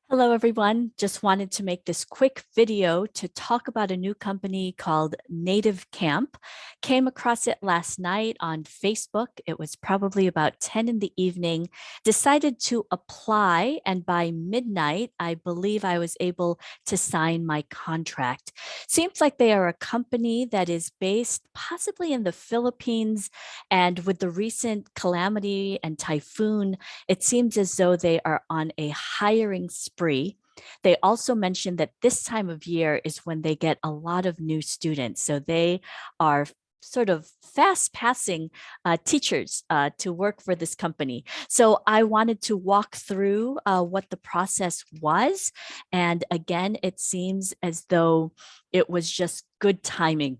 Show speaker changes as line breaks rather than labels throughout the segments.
Hello, everyone. Just wanted to make this quick video to talk about a new company called Native Camp. Came across it last night on Facebook. It was probably about 10 in the evening. Decided to apply, and by midnight, I believe I was able to sign my contract. Seems like they are a company that is based possibly in the Philippines, and with the recent calamity and typhoon, it seems as though they are on a hiring spree. They also mentioned that this time of year is when they get a lot of new students. So they are sort of fast passing teachers to work for this company. So I wanted to walk through what the process was. And again, it seems as though it was just good timing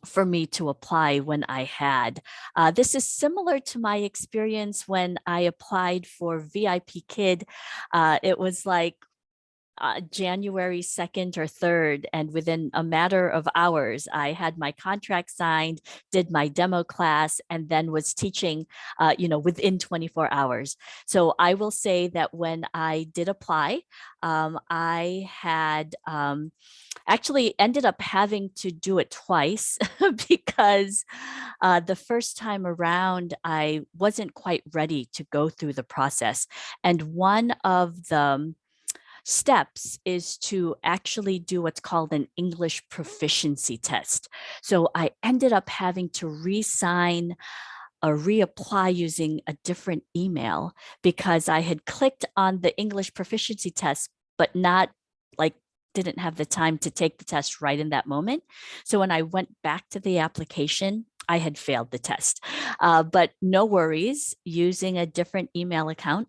for me to apply when I had. This is similar to my experience when I applied for VIP Kid. It was like January 2nd or 3rd. And within a matter of hours, I had my contract signed, did my demo class, and then was teaching, within 24 hours. So I will say that when I did apply, I had actually ended up having to do it twice because the first time around, I wasn't quite ready to go through the process. And one of the steps is to actually do what's called an English proficiency test. So I ended up having to re-sign or reapply using a different email because I had clicked on the English proficiency test, but not like didn't have the time to take the test right in that moment. So when I went back to the application, I had failed the test. But no worries, using a different email account,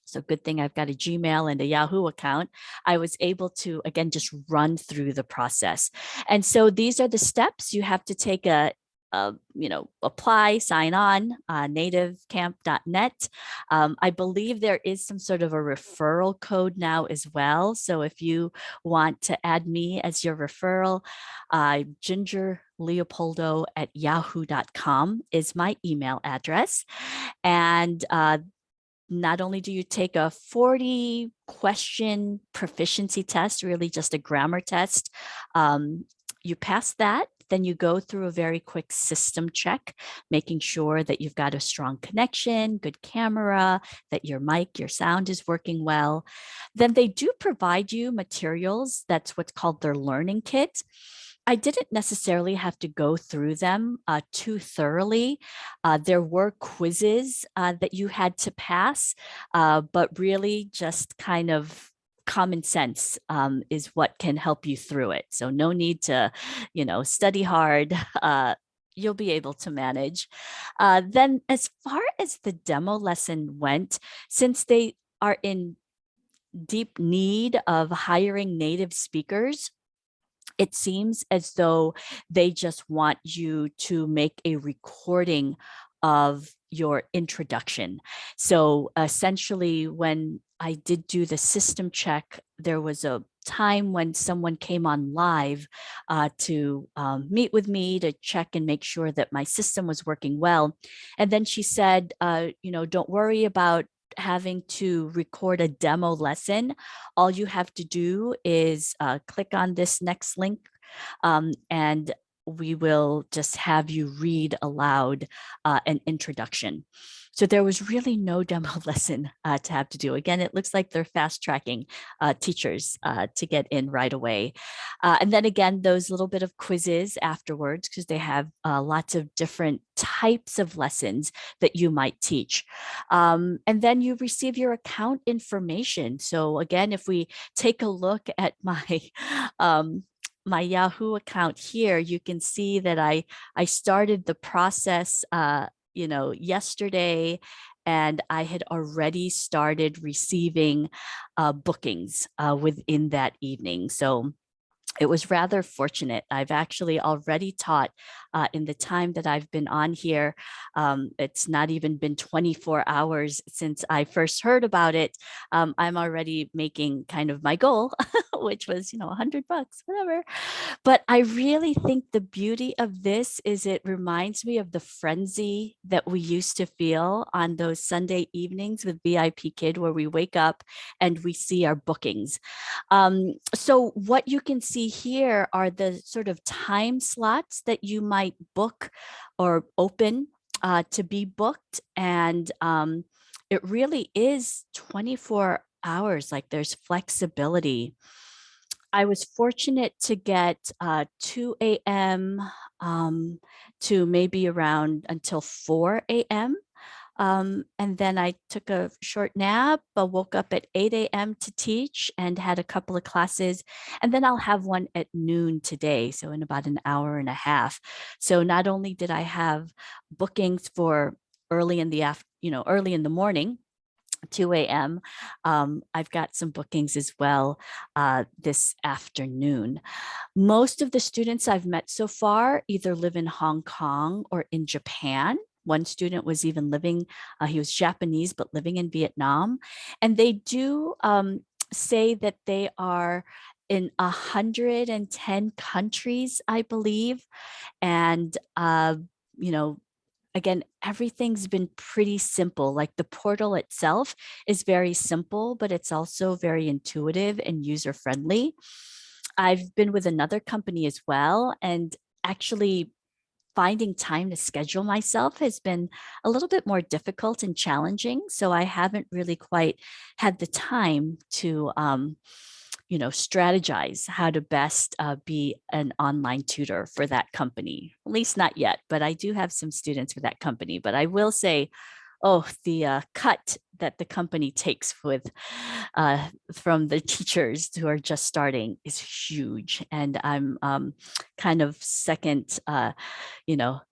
so good thing I've got a Gmail and a Yahoo account. I was able to, again, just run through the process. And so these are the steps you have to take apply, sign on, nativecamp.net. I believe there is some sort of a referral code now as well. So if you want to add me as your referral, Ginger Leopoldo at yahoo.com is my email address. And not only do you take a 40 question proficiency test, really just a grammar test, you pass that, then you go through a very quick system check, making sure that you've got a strong connection, good camera, that your mic, your sound is working well. Then they do provide you materials. That's what's called their learning kit. I didn't necessarily have to go through them too thoroughly. There were quizzes that you had to pass, but really just kind of common sense is what can help you through it. So no need to, study hard. You'll be able to manage. Then as far as the demo lesson went, since they are in deep need of hiring native speakers, it seems as though they just want you to make a recording of your introduction. So essentially, when I did do the system check, there was a time when someone came on live to meet with me to check and make sure that my system was working well. And then she said, don't worry about having to record a demo lesson. All you have to do is click on this next link, and we will just have you read aloud an introduction. So there was really no demo lesson to have to do. Again, it looks like they're fast tracking teachers to get in right away. And then again, those little bit of quizzes afterwards, because they have lots of different types of lessons that you might teach. And then you receive your account information. So again, if we take a look at um, my Yahoo account here, you can see that I started the process yesterday, and I had already started receiving bookings within that evening. So it was rather fortunate. I've actually already taught in the time that I've been on here. It's not even been 24 hours since I first heard about it. I'm already making kind of my goal which was, $100, whatever. But I really think the beauty of this is it reminds me of the frenzy that we used to feel on those Sunday evenings with VIP Kid, where we wake up and we see our bookings. So what you can see here are the sort of time slots that you might book or open to be booked. And it really is 24 hours, like there's flexibility. I was fortunate to get 2 a.m. To maybe around until 4 a.m. And then I took a short nap, but woke up at 8 a.m. to teach and had a couple of classes. And then I'll have one at noon today, so in about an hour and a half. So not only did I have bookings for early in the morning, 2 a.m. I've got some bookings as well this afternoon. Most of the students I've met so far either live in Hong Kong or in Japan. One student was even living, he was Japanese, but living in Vietnam. And they do say that they are in 110 countries, I believe. And, you know, again, everything's been pretty simple. Like the portal itself is very simple, but it's also very intuitive and user friendly. I've been with another company as well, and actually finding time to schedule myself has been a little bit more difficult and challenging. So I haven't really quite had the time to strategize how to best be an online tutor for that company. At least not yet, but I do have some students for that company. But I will say, oh, the cut that the company takes with from the teachers who are just starting is huge, and I'm kind of second,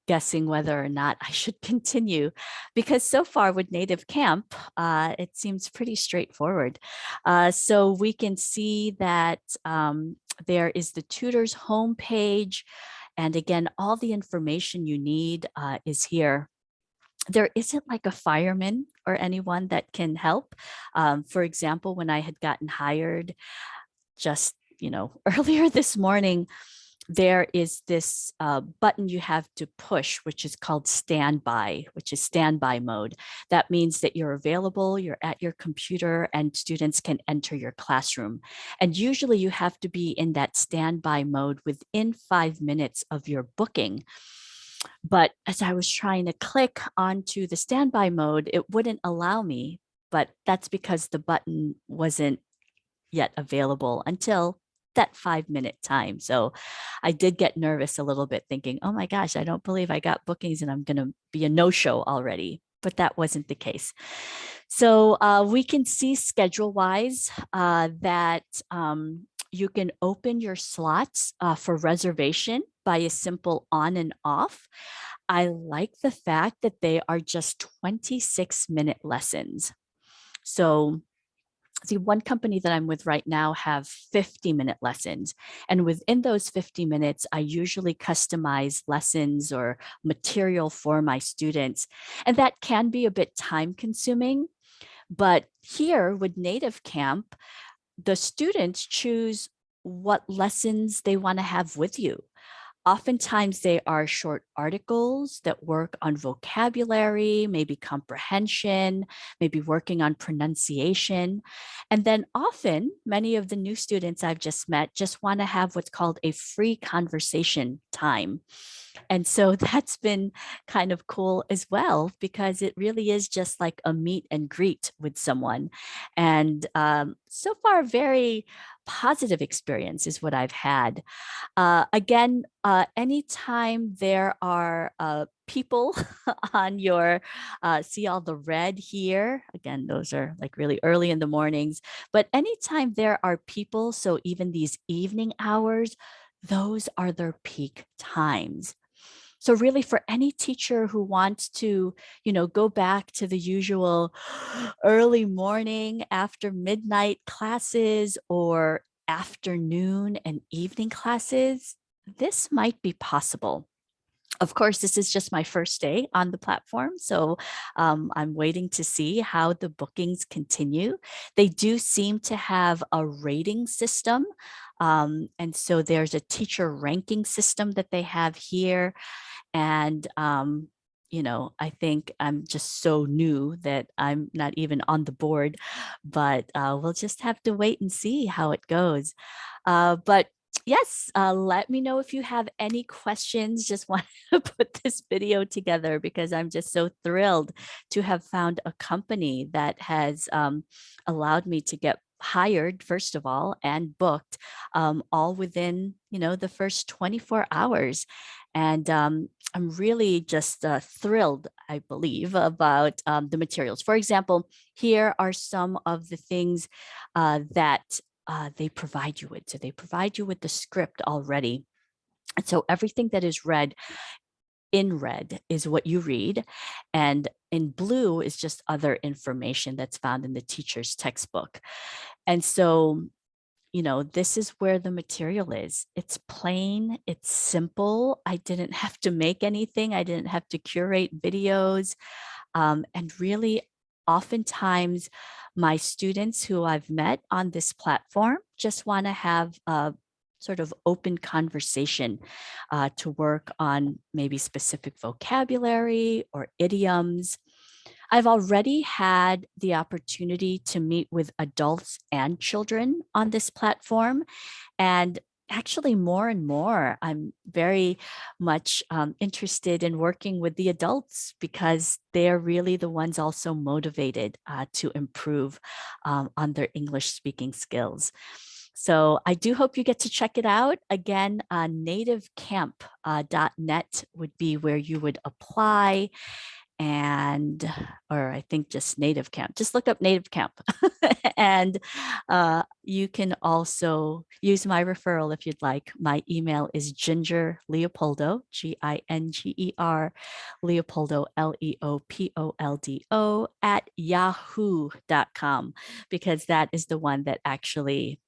guessing whether or not I should continue, because so far with Native Camp, it seems pretty straightforward. So we can see that there is the tutors homepage, and again, all the information you need is here. There isn't like a fireman or anyone that can help. For example, when I had gotten hired just, earlier this morning, there is this button you have to push, which is called standby, which is standby mode. That means that you're available, you're at your computer, and students can enter your classroom. And usually you have to be in that standby mode within 5 minutes of your booking. But as I was trying to click onto the standby mode, it wouldn't allow me. But that's because the button wasn't yet available until that 5 minute time. So I did get nervous a little bit, thinking, oh my gosh, I don't believe I got bookings and I'm going to be a no show already. But that wasn't the case. So we can see schedule wise that you can open your slots for reservation by a simple on and off. I like the fact that they are just 26-minute lessons. So the one company that I'm with right now have 50-minute lessons. And within those 50 minutes, I usually customize lessons or material for my students. And that can be a bit time consuming. But here with Native Camp, the students choose what lessons they want to have with you. Oftentimes, they are short articles that work on vocabulary, maybe comprehension, maybe working on pronunciation. And then often, many of the new students I've just met just want to have what's called a free conversation time. And so that's been kind of cool as well, because it really is just like a meet and greet with someone. And so far, very positive experience is what I've had. Again, anytime there are people on your, see all the red here, again, those are like really early in the mornings, but anytime there are people, so even these evening hours, those are their peak times. So really for any teacher who wants to, go back to the usual early morning after midnight classes or afternoon and evening classes, this might be possible. Of course, this is just my first day on the platform, so I'm waiting to see how the bookings continue. They do seem to have a rating system, and so there's a teacher ranking system that they have here. And I think I'm just so new that I'm not even on the board, but we'll just have to wait and see how it goes. But yes, let me know if you have any questions. Just want to put this video together because I'm just so thrilled to have found a company that has allowed me to get hired, first of all, and booked all within, the first 24 hours. And I'm really just thrilled, I believe, about the materials. For example, here are some of the things that they provide you with. So they provide you with the script already. And so everything that is read in red is what you read, and in blue is just other information that's found in the teacher's textbook. And so this is where the material is. It's plain, it's simple. I didn't have to make anything. I didn't have to curate videos. And really, oftentimes, my students who I've met on this platform just want to have a sort of open conversation to work on maybe specific vocabulary or idioms. I've already had the opportunity to meet with adults and children on this platform. And actually, more and more, I'm very much interested in working with the adults because they're really the ones also motivated to improve on their English speaking skills. So I do hope you get to check it out. Again, nativecamp.net would be where you would apply, and or I think just Native Camp. Just look up Native Camp. And you can also use my referral if you'd like. My email is Ginger Leopoldo, Ginger Leopoldo, Leopoldo at yahoo.com, because that is the one that actually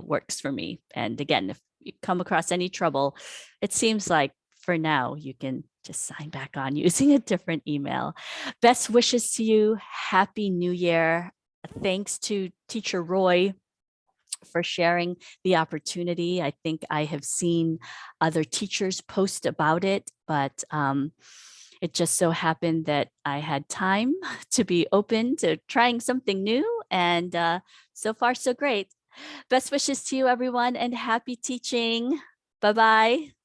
works for me. And again, if you come across any trouble, it seems like for now you can just sign back on using a different email. Best wishes to you. Happy New Year. Thanks to Teacher Roy for sharing the opportunity. I think I have seen other teachers post about it, but it just so happened that I had time to be open to trying something new, and so far, so great. Best wishes to you, everyone, and happy teaching. Bye-bye.